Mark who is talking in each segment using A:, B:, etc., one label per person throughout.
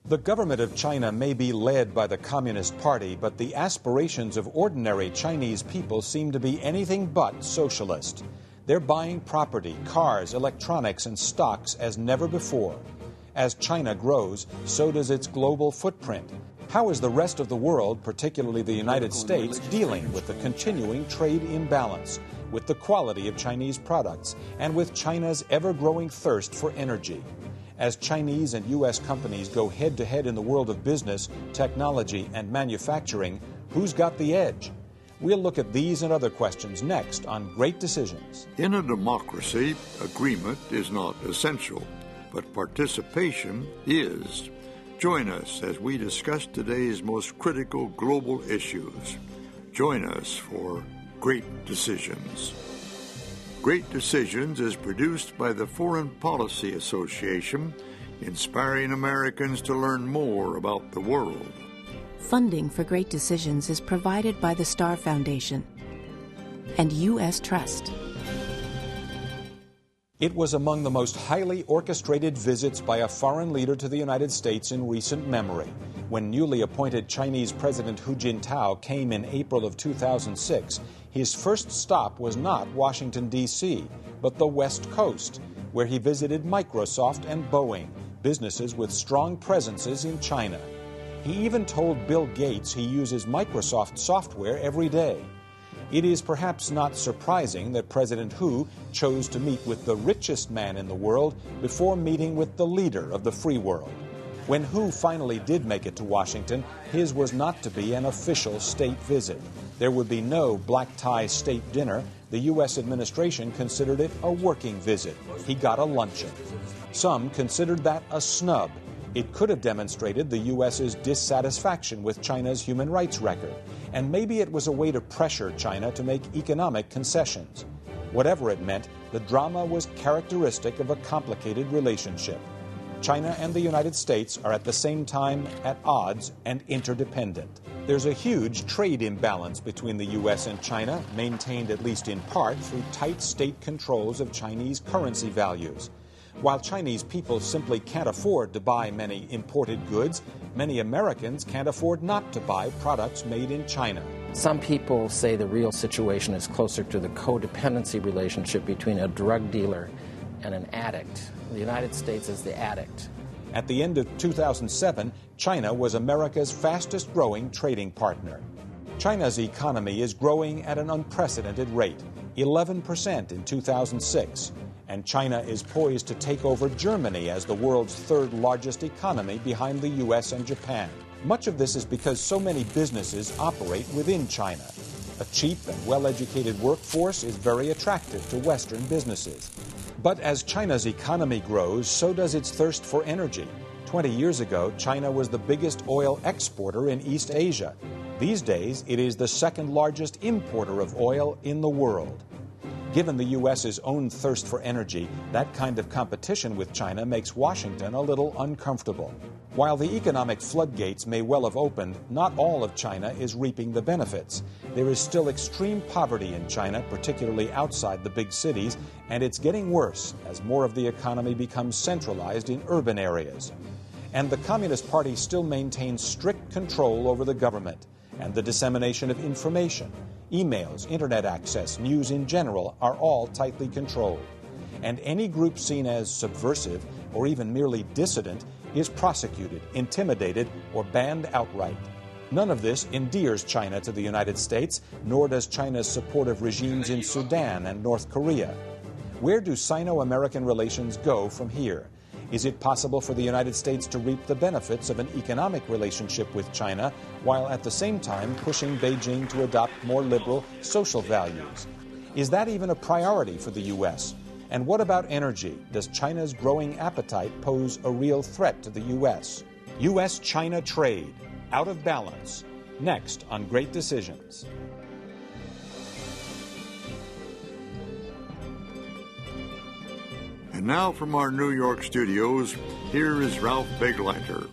A: The government of China may be led by the Communist Party, but the aspirations of ordinary Chinese people seem to be anything but socialist. They're buying property, cars, electronics, and stocks as never before. As China grows, so does its global footprint. How is the rest of the world, particularly the United States, dealing with the continuing trade imbalance, with the quality of Chinese products, and with China's ever-growing thirst for energy? As Chinese and U.S. companies go head-to-head in the world of business, technology, and manufacturing, who's got the edge? We'll look at these and other questions next on Great Decisions.
B: In a democracy, agreement is not essential, but participation is. Join us as we discuss today's most critical global issues. Join us for Great Decisions. Great Decisions is produced by the Foreign Policy Association, inspiring Americans to learn more about the world.
C: Funding for Great Decisions is provided by the Star Foundation and U.S. Trust.
A: It was among the most highly orchestrated visits by a foreign leader to the United States in recent memory. When newly appointed Chinese President Hu Jintao came in April of 2006, his first stop was not Washington, D.C., but the West Coast, where he visited Microsoft and Boeing, businesses with strong presences in China. He even told Bill Gates he uses Microsoft software every day. It is perhaps not surprising that President Hu chose to meet with the richest man in the world before meeting with the leader of the free world. When Hu finally did make it to Washington, his was not to be an official state visit. There would be no black-tie state dinner. The U.S. administration considered it a working visit. He got a luncheon. Some considered that a snub. It could have demonstrated the U.S.'s dissatisfaction with China's human rights record, and maybe it was a way to pressure China to make economic concessions. Whatever it meant, the drama was characteristic of a complicated relationship. China and the United States are at the same time at odds and interdependent. There's a huge trade imbalance between the U.S. and China, maintained at least in part through tight state controls of Chinese currency values. While Chinese people simply can't afford to buy many imported goods, many Americans can't afford not to buy products made in China.
D: Some people say the real situation is closer to the codependency relationship between a drug dealer and an addict. The United States is the addict.
A: At the end of 2007, China was America's fastest-growing trading partner. China's economy is growing at an unprecedented rate, 11% in 2006. And China is poised to take over Germany as the world's third largest economy behind the U.S. and Japan. Much of this is because so many businesses operate within China. A cheap and well-educated workforce is very attractive to Western businesses. But as China's economy grows, so does its thirst for energy. 20 years ago, China was the biggest oil exporter in East Asia. These days, it is the second largest importer of oil in the world. Given the U.S.'s own thirst for energy, that kind of competition with China makes Washington a little uncomfortable. While the economic floodgates may well have opened, not all of China is reaping the benefits. There is still extreme poverty in China, particularly outside the big cities, and it's getting worse as more of the economy becomes centralized in urban areas. And the Communist Party still maintains strict control over the government and the dissemination of information. Emails, internet access, news in general are all tightly controlled. And any group seen as subversive or even merely dissident is prosecuted, intimidated, or banned outright. None of this endears China to the United States, nor does China's support of regimes in Sudan and North Korea. Where do Sino-American relations go from here? Is it possible for the United States to reap the benefits of an economic relationship with China while at the same time pushing Beijing to adopt more liberal social values? Is that even a priority for the U.S.? And what about energy? Does China's growing appetite pose a real threat to the U.S.? U.S.-China trade, out of balance. Next on Great Decisions.
B: And now from our New York studios, here is Ralph Begleiter.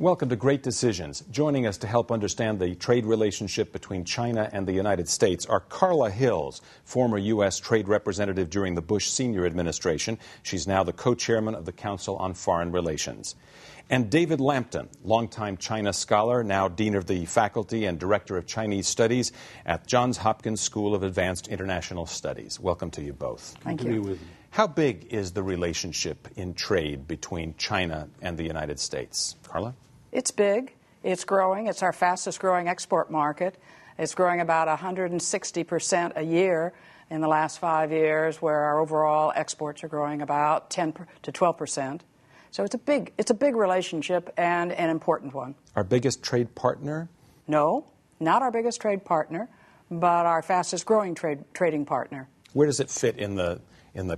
A: Welcome to Great Decisions. Joining us to help understand the trade relationship between China and the United States are Carla Hills, former U.S. trade representative during the Bush Senior administration. She's now the co-chairman of the Council on Foreign Relations. And David Lampton, longtime China scholar, now Dean of the Faculty and Director of Chinese Studies at Johns Hopkins School of Advanced International Studies. Welcome to you both.
E: Thank you.
A: How big is the relationship in trade between China and the United States? Carla?
E: It's big. It's growing. It's our fastest growing export market. It's growing about 160% a year in the last 5 years, where our overall exports are growing about 10 to 12%. So it's a big relationship and an important one.
A: Our biggest trade partner?
E: No, not our biggest trade partner, but our fastest growing trading partner.
A: Where does it fit in the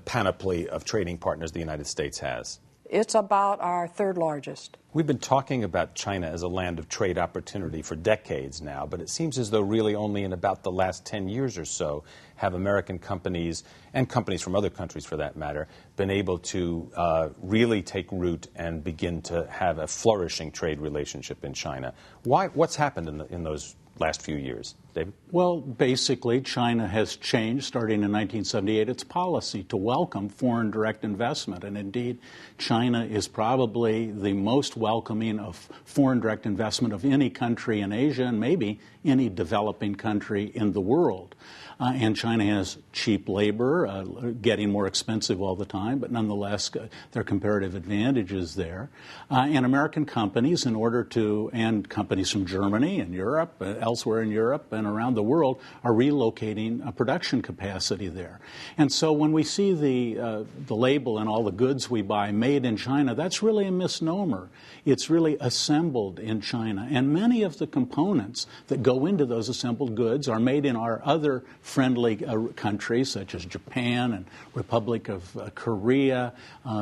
A: panoply of trading partners the United States has?
E: It's about our third largest.
A: We've been talking about China as a land of trade opportunity for decades now, but it seems as though really only in about the last 10 years or so have American companies, and companies from other countries for that matter, been able to really take root and begin to have a flourishing trade relationship in China. What's happened in those last few years? David?
F: Well, basically, China has changed, starting in 1978, its policy to welcome foreign direct investment. And indeed, China is probably the most welcoming of foreign direct investment of any country in Asia and maybe any developing country in the world. And China has cheap labor, getting more expensive all the time, but nonetheless, there are comparative advantages there. And American companies, and companies from Germany and Europe, elsewhere in Europe and around the world, are relocating production capacity there. And so when we see the label and all the goods we buy made in China, that's really a misnomer. It's really assembled in China. And many of the components that go into those assembled goods are made in our other friendly countries, such as Japan and Republic of Korea,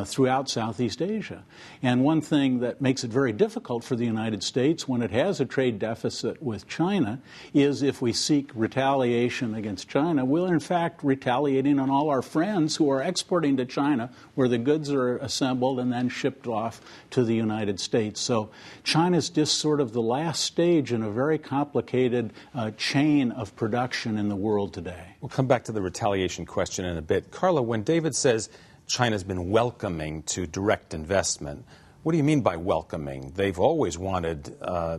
F: throughout Southeast Asia. And one thing that makes it very difficult for the United States when it has a trade deficit with China is if we seek retaliation against China, we're in fact retaliating on all our friends who are exporting to China, where the goods are assembled and then shipped off to the United States. So China's just sort of the last stage in a very complicated chain of production in the world today.
A: We'll come back to the retaliation question in a bit. Carla, when David says China's been welcoming to direct investment, what do you mean by welcoming? They've always wanted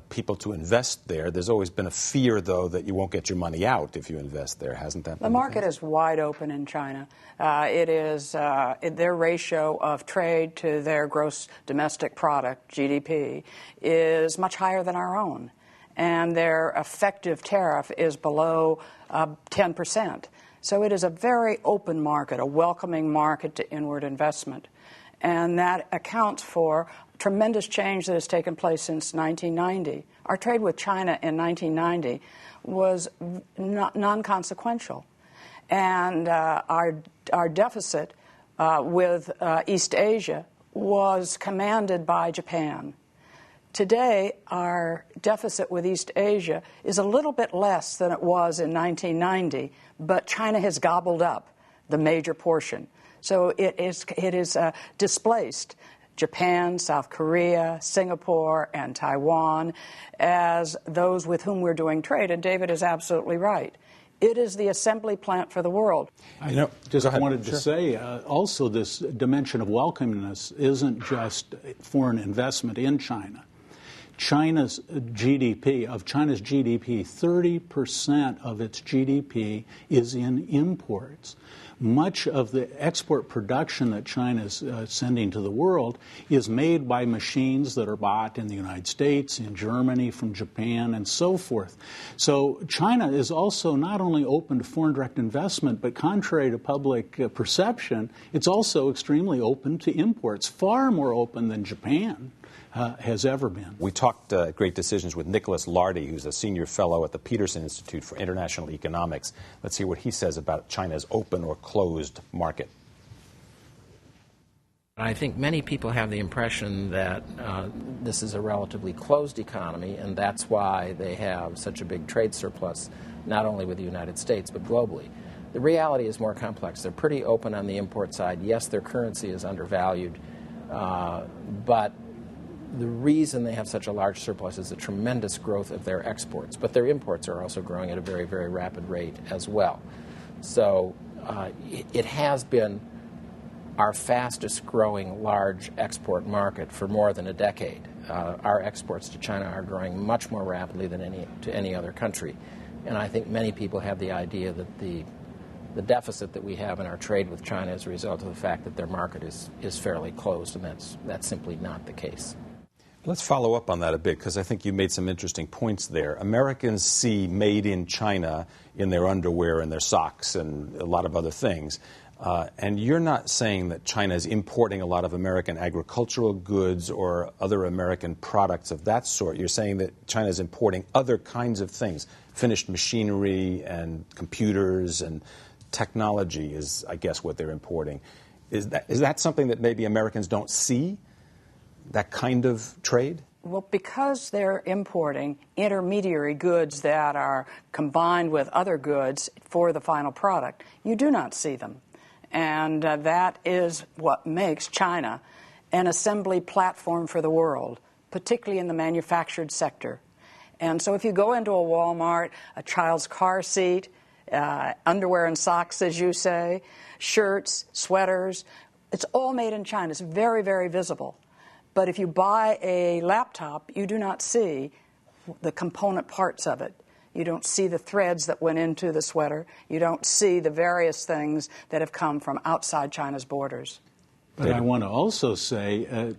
A: people to invest there. There's always been a fear, though, that you won't get your money out if you invest there. Hasn't that been
E: the market is wide open in China. It is their ratio of trade to their gross domestic product, GDP, is much higher than our own. And their effective tariff is below 10%. So it is a very open market, a welcoming market to inward investment. And that accounts for tremendous change that has taken place since 1990. Our trade with China in 1990 was non-consequential. And our deficit with East Asia was commanded by Japan. Today, our deficit with East Asia is a little bit less than it was in 1990, but China has gobbled up the major portion. So it is displaced Japan, South Korea, Singapore, and Taiwan as those with whom we're doing trade. And David is absolutely right. It is the assembly plant for the world.
F: I wanted to say also this dimension of welcomingness isn't just foreign investment in China. China's GDP, 30% of its GDP is in imports. Much of the export production that China is sending to the world is made by machines that are bought in the United States, in Germany, from Japan, and so forth. So China is also not only open to foreign direct investment, but contrary to public perception, it's also extremely open to imports, far more open than Japan has ever been.
A: We talked at Great Decisions with Nicholas Lardy, who's a senior fellow at the Peterson Institute for International Economics. Let's hear what he says about China's open or closed market.
D: I think many people have the impression that this is a relatively closed economy, and that's why they have such a big trade surplus, not only with the United States, but globally. The reality is more complex. They're pretty open on the import side. Yes, their currency is undervalued, but the reason they have such a large surplus is the tremendous growth of their exports. But their imports are also growing at a very, very rapid rate as well. So it has been our fastest growing large export market for more than a decade. Our exports to China are growing much more rapidly than any other country. And I think many people have the idea that the deficit that we have in our trade with China is a result of the fact that their market is fairly closed, and that's simply not the case.
A: Let's follow up on that a bit, because I think you made some interesting points there. Americans see made in China in their underwear and their socks and a lot of other things. And you're not saying that China is importing a lot of American agricultural goods or other American products of that sort. You're saying that China is importing other kinds of things, finished machinery and computers and technology is, I guess, what they're importing. Is that something that maybe Americans don't see, that kind of trade?
E: Well, because they're importing intermediary goods that are combined with other goods for the final product, you do not see them. And that is what makes China an assembly platform for the world, particularly in the manufactured sector. And so if you go into a Walmart, a child's car seat, underwear and socks, as you say, shirts, sweaters, it's all made in China. It's very, very visible. But if you buy a laptop, you do not see the component parts of it. You don't see the threads that went into the sweater. You don't see the various things that have come from outside China's borders.
F: But I want to also say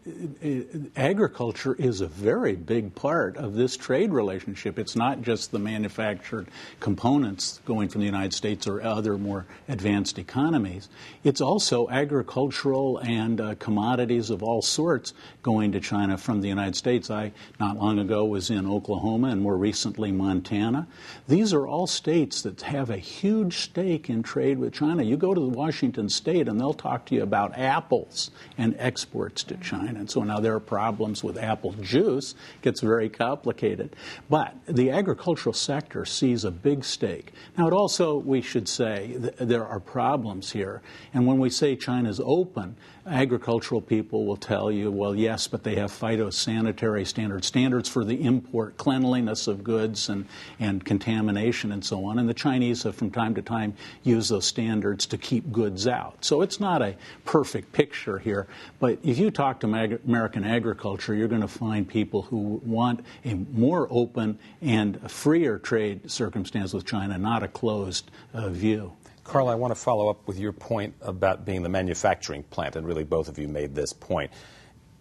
F: agriculture is a very big part of this trade relationship. It's not just the manufactured components going from the United States or other more advanced economies. It's also agricultural and commodities of all sorts going to China from the United States. I, not long ago, was in Oklahoma and more recently Montana. These are all states that have a huge stake in trade with China. You go to Washington State and they'll talk to you about apples and exports to China. And so now there are problems with apple juice. It gets very complicated. But the agricultural sector sees a big stake. Now, it also, we should say, there are problems here. And when we say China's open, agricultural people will tell you, well, yes, but they have phytosanitary standards for the import, cleanliness of goods and contamination and so on. And the Chinese have from time to time used those standards to keep goods out. So it's not a perfect picture here. But if you talk to American agriculture, you're going to find people who want a more open and freer trade circumstance with China, not a closed view.
A: Carl, I want to follow up with your point about being the manufacturing plant, and really both of you made this point.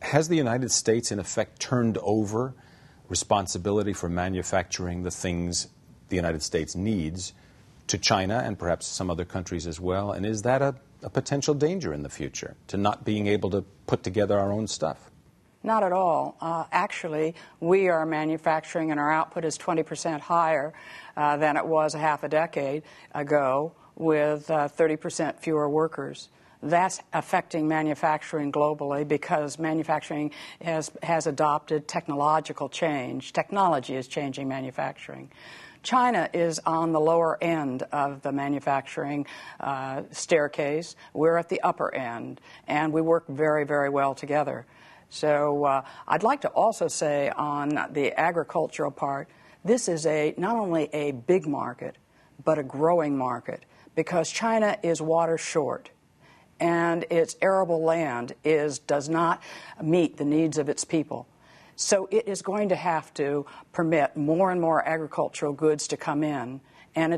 A: Has the United States, in effect, turned over responsibility for manufacturing the things the United States needs to China and perhaps some other countries as well? And is that a potential danger in the future, to not being able to put together our own stuff?
E: Not at all. Actually, we are manufacturing and our output is 20% higher than it was a half a decade ago, with 30% fewer workers. That's affecting manufacturing globally because manufacturing has adopted technological change. Technology is changing manufacturing. China is on the lower end of the manufacturing staircase. We're at the upper end, and we work very, very well together. So I'd like to also say on the agricultural part, this is not only a big market, but a growing market, because China is water short, and its arable land does not meet the needs of its people. So it is going to have to permit more and more agricultural goods to come in, and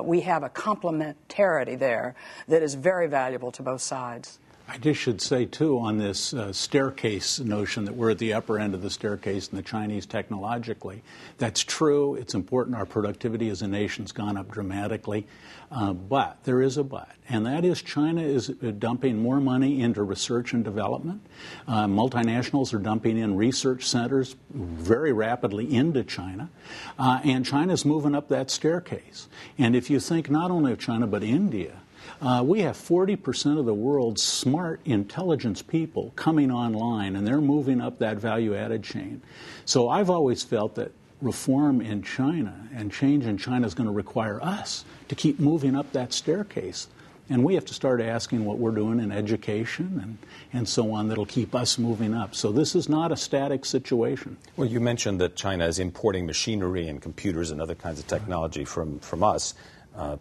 E: we have a complementarity there that is very valuable to both sides.
F: I just should say, too, on this staircase notion that we're at the upper end of the staircase in the Chinese technologically. That's true. It's important. Our productivity as a nation's gone up dramatically. But there is a but, and that is China is dumping more money into research and development. Multinationals are dumping in research centers very rapidly into China. And China's moving up that staircase. And if you think not only of China but India, we have 40% of the world's smart intelligence people coming online, and they're moving up that value-added chain. So I've always felt that reform in China and change in China is going to require us to keep moving up that staircase. And we have to start asking what we're doing in education and so on that'll keep us moving up. So this is not a static situation.
A: Well, you mentioned that China is importing machinery and computers and other kinds of technology from us.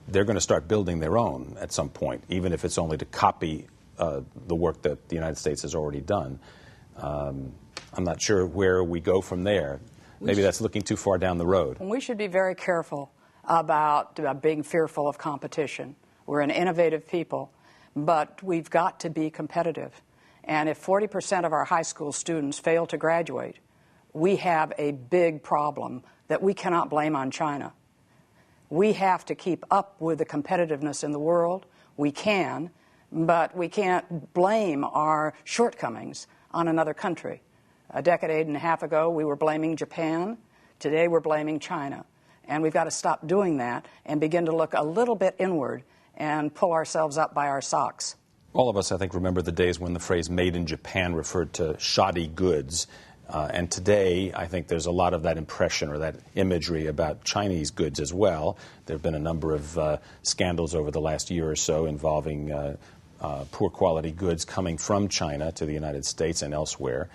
A: They're going to start building their own at some point, even if it's only to copy the work that the United States has already done. I'm not sure where we go from there. Maybe that's looking too far down the road.
E: We should be very careful about being fearful of competition. We're an innovative people, but we've got to be competitive. And if 40% of our high school students fail to graduate, we have a big problem that we cannot blame on China. We have to keep up with the competitiveness in the world. We can, but we can't blame our shortcomings on another country. A decade and a half ago, we were blaming Japan. Today, we're blaming China. And we've got to stop doing that and begin to look a little bit inward and pull ourselves up by our socks.
A: All of us, I think, remember the days when the phrase made in Japan referred to shoddy goods. And today, I think there's a lot of that impression or that imagery about Chinese goods as well. There have been a number of scandals over the last year or so involving poor quality goods coming from China to the United States and elsewhere.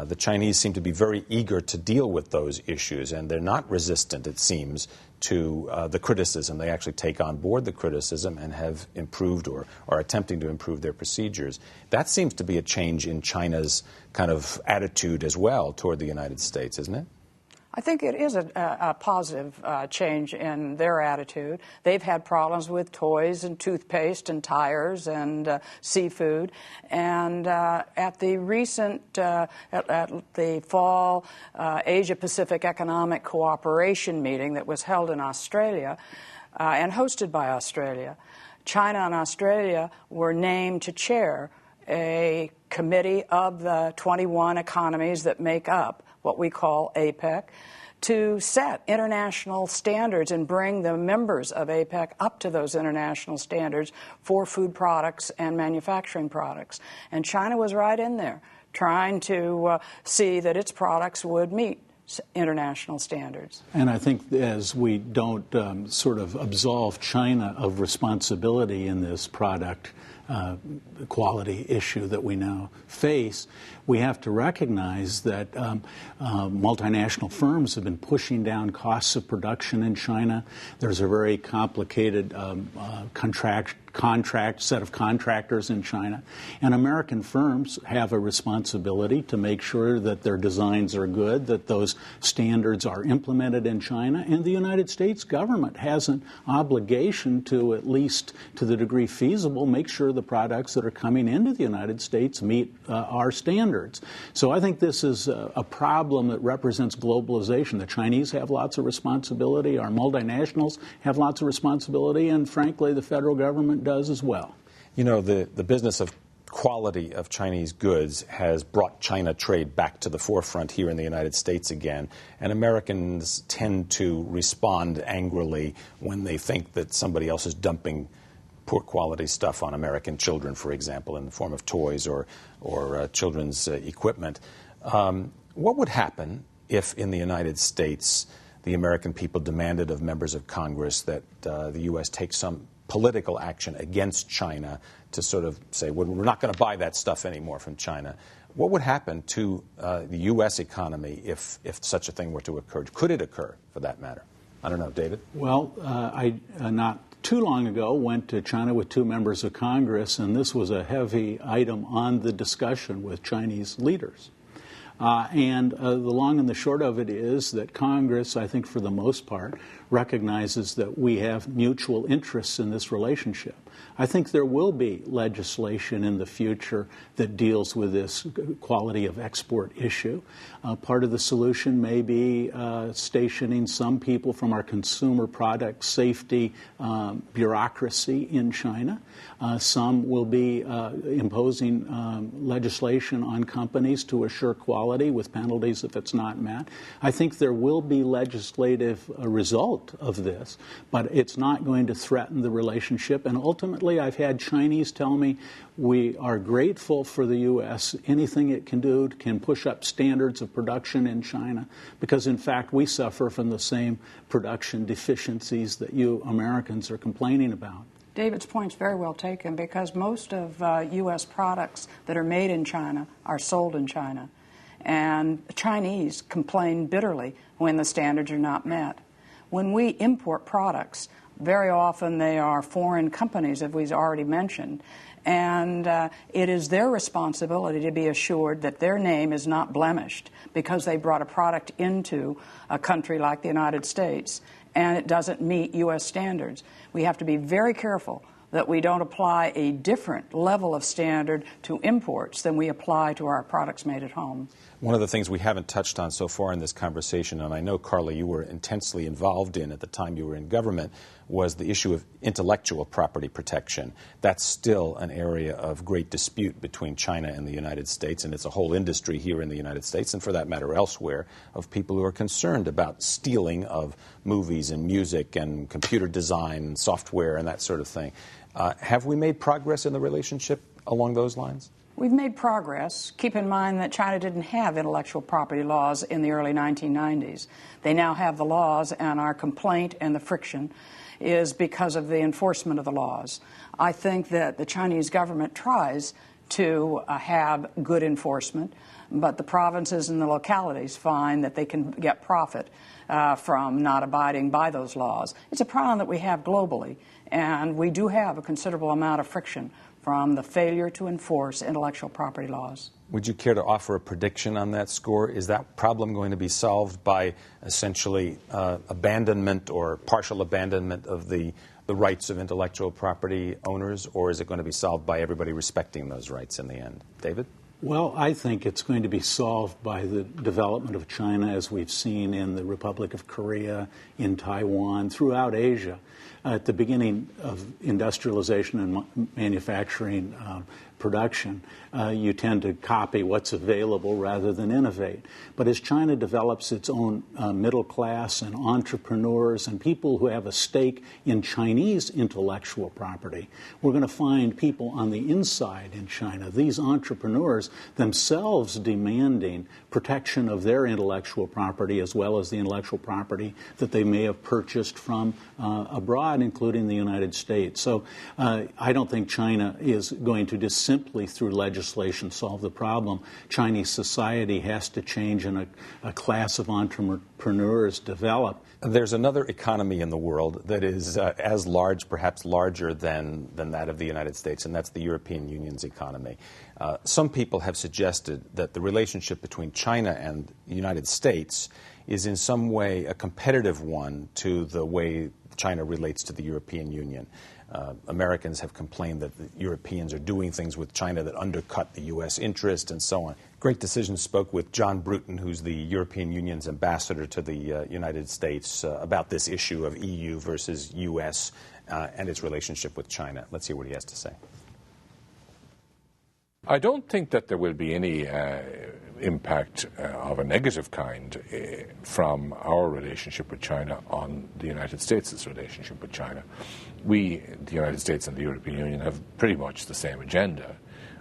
A: The Chinese seem to be very eager to deal with those issues, and they're not resistant, it seems, to the criticism. They actually take on board the criticism and have improved or are attempting to improve their procedures. That seems to be a change in China's kind of attitude as well toward the United States, isn't it?
E: I think it is a positive change in their attitude. They've had problems with toys and toothpaste and tires and seafood. And at the recent, at the fall Asia-Pacific Economic Cooperation meeting that was held in Australia and hosted by Australia, China and Australia were named to chair a committee of the 21 economies that make up what we call APEC, to set international standards and bring the members of APEC up to those international standards for food products and manufacturing products. And China was right in there, trying to see that its products would meet international standards.
F: And I think as we don't sort of absolve China of responsibility in this product quality issue that we now face, we have to recognize that multinational firms have been pushing down costs of production in China. There's a very complicated set of contractors in China. And American firms have a responsibility to make sure that their designs are good, that those standards are implemented in China. And the United States government has an obligation to, at least to the degree feasible, make sure the products that are coming into the United States meet our standards. So I think this is a problem that represents globalization. The Chinese have lots of responsibility, our multinationals have lots of responsibility, and frankly, the federal government does as well.
A: You know, the business of quality of Chinese goods has brought China trade back to the forefront here in the United States again, and Americans tend to respond angrily when they think that somebody else is dumping poor quality stuff on American children, for example, in the form of toys or children's equipment. What would happen if in the United States the American people demanded of members of Congress that the U.S. take some political action against China to sort of say, well, we're not going to buy that stuff anymore from China? What would happen to the U.S. economy if such a thing were to occur? Could it occur, for that matter? I don't know, David?
F: Well, I not too long ago went to China with 2 members of Congress, and this was a heavy item on the discussion with Chinese leaders. And the long and the short of it is that Congress, I think for the most part, recognizes that we have mutual interests in this relationship. I think there will be legislation in the future that deals with this quality of export issue. Part of the solution may be stationing some people from our consumer product safety bureaucracy in China. Some will be imposing legislation on companies to assure quality with penalties if it's not met. I think there will be legislative result of this, but it's not going to threaten the relationship. And ultimately, I've had Chinese tell me we are grateful for the U.S. Anything it can do can push up standards of production in China, because in fact we suffer from the same production deficiencies that you Americans are complaining about.
E: David's point's very well taken, because most of U.S. products that are made in China are sold in China. And Chinese complain bitterly when the standards are not met. When we import products, Very often they are foreign companies, as we've already mentioned, and it is their responsibility to be assured that their name is not blemished because they brought a product into a country like the United States and it doesn't meet U.S. standards. We have to be very careful that we don't apply a different level of standard to imports than we apply to our products made at home.
A: One of the things we haven't touched on so far in this conversation, and I know, Carla, you were intensely involved in at the time you were in government, was the issue of intellectual property protection. That's still an area of great dispute between China and the United States, and it's a whole industry here in the United States, and for that matter elsewhere, of people who are concerned about stealing of movies and music and computer design and software and that sort of thing. Have we made progress in the relationship along those lines?
E: We've made progress. Keep in mind that China didn't have intellectual property laws in the early 1990s. They now have the laws, and our complaint and the friction is because of the enforcement of the laws. I think that the Chinese government tries to have good enforcement, but the provinces and the localities find that they can get profit from not abiding by those laws. It's a problem that we have globally, and we do have a considerable amount of friction from the failure to enforce intellectual property laws.
A: Would you care to offer a prediction on that score? Is that problem going to be solved by essentially abandonment or partial abandonment of the rights of intellectual property owners, or is it going to be solved by everybody respecting those rights in the end? David?
F: Well, I think it's going to be solved by the development of China, as we've seen in the Republic of Korea, in Taiwan, throughout Asia. At the beginning of industrialization and manufacturing production, you tend to copy what's available rather than innovate. But as China develops its own middle class and entrepreneurs and people who have a stake in Chinese intellectual property, we're going to find people on the inside in China, these entrepreneurs themselves demanding protection of their intellectual property as well as the intellectual property that they may have purchased from abroad, including the United States. So I don't think China is going to just simply through legislation solve the problem. Chinese society has to change and a class of entrepreneurs develop.
A: There's another economy in the world that is as large, perhaps larger than that of the United States, and that's the European Union's economy. Some people have suggested that the relationship between China and the United States is in some way a competitive one to the way China relates to the European Union. Americans have complained that the Europeans are doing things with China that undercut the U.S. interest and so on. Great Decisions spoke with John Bruton, who's the European Union's ambassador to the United States, about this issue of EU versus U.S. And its relationship with China. Let's hear what he has to say.
G: I don't think that there will be any impact of a negative kind from our relationship with China on the United States' relationship with China. We, the United States and the European Union, have pretty much the same agenda.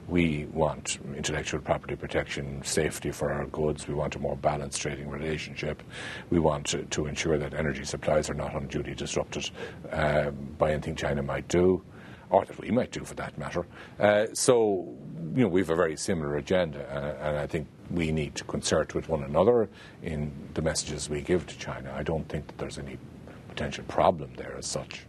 G: We want intellectual property protection, safety for our goods. We want a more balanced trading relationship. We want to ensure that energy supplies are not unduly disrupted by anything China might do, or that we might do for that matter. So, we have a very similar agenda, and I think we need to concert with one another in the messages we give to China. I don't think that there's any potential problem there as such.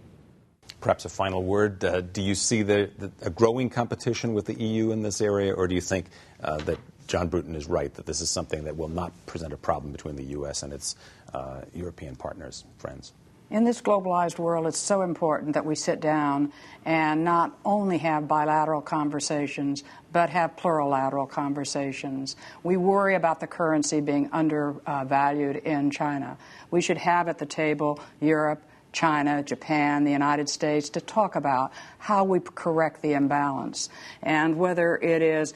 A: Perhaps a final word. Do you see a growing competition with the EU in this area, or do you think that John Bruton is right, that this is something that will not present a problem between the U.S. and its European partners, friends?
E: In this globalized world, it's so important that we sit down and not only have bilateral conversations, but have plurilateral conversations. We worry about the currency being undervalued in China. We should have at the table Europe, China, Japan, the United States, to talk about how we correct the imbalance, and whether it is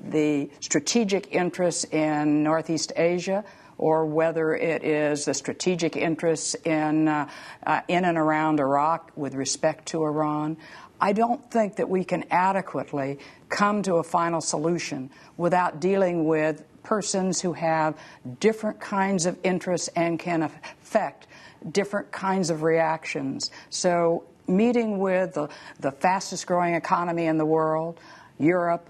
E: the strategic interests in Northeast Asia, or whether it is the strategic interests in and around Iraq with respect to Iran. I don't think that we can adequately come to a final solution without dealing with persons who have different kinds of interests and can affect different kinds of reactions. So meeting with the fastest growing economy in the world, Europe,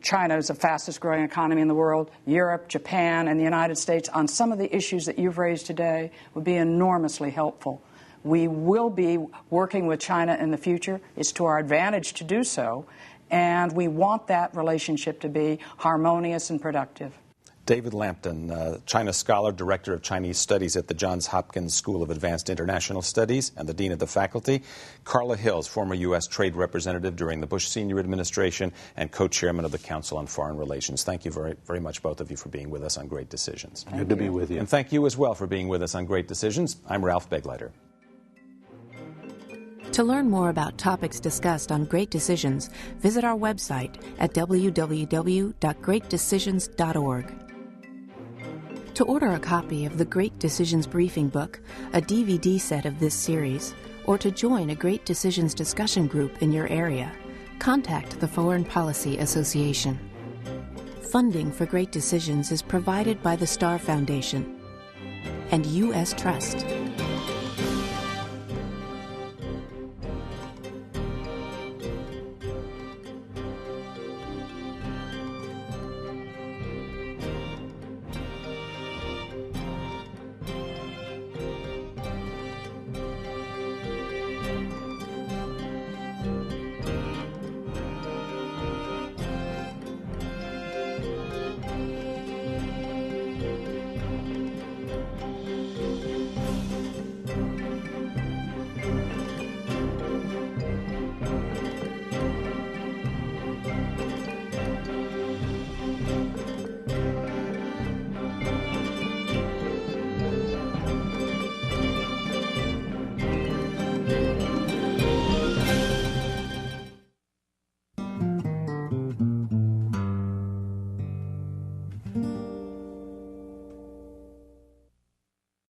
E: China is the fastest growing economy in the world, Europe, Japan, and the United States on some of the issues that you've raised today would be enormously helpful. We will be working with China in the future. It's to our advantage to do so, and we want that relationship to be harmonious and productive.
A: David Lampton, China scholar, director of Chinese Studies at the Johns Hopkins School of Advanced International Studies and the dean of the faculty. Carla Hills, former U.S. trade representative during the Bush senior administration and co-chairman of the Council on Foreign Relations. Thank you very, very much, both of you, for being with us on Great Decisions.
F: Good to be with you.
A: And thank you as well for being with us on Great Decisions. I'm Ralph Begleiter.
C: To learn more about topics discussed on Great Decisions, visit our website at www.greatdecisions.org. To order a copy of the Great Decisions Briefing Book, a DVD set of this series, or to join a Great Decisions discussion group in your area, contact the Foreign Policy Association. Funding for Great Decisions is provided by the Star Foundation and U.S. Trust.